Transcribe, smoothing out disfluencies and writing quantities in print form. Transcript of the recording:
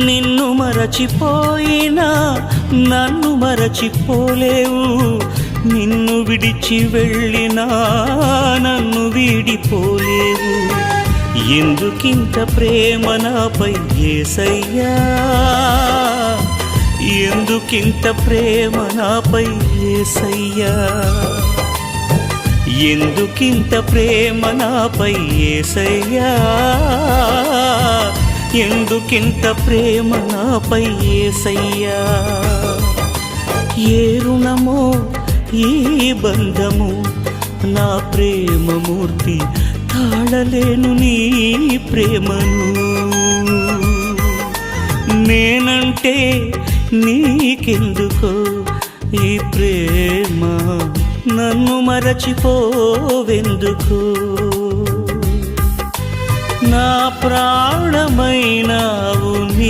నిన్ను మరచిపోయినా నన్ను మరచిపోలేవు, నిన్ను విడిచి వెళ్ళినా నన్ను వీడిపోలేవు. ఎందుకింత ప్రేమ నాపై యేసయ్యా, ఎందుకింత ప్రేమ నాపై యేసయ్యా, ఎందుకింత ప్రేమ నాపై యేసయ్యా, ఎందుకింత ప్రేమ నాపై యేసయ్యా. ఏ రుణమో ఈ బంధము, నా ప్రేమమూర్తి తాళలేను నీ ప్రేమను. నేనంటే నీకెందుకో ఈ ప్రేమ, నన్ను మరచిపోవెందుకో. నా ప్రాణమైనావు నీ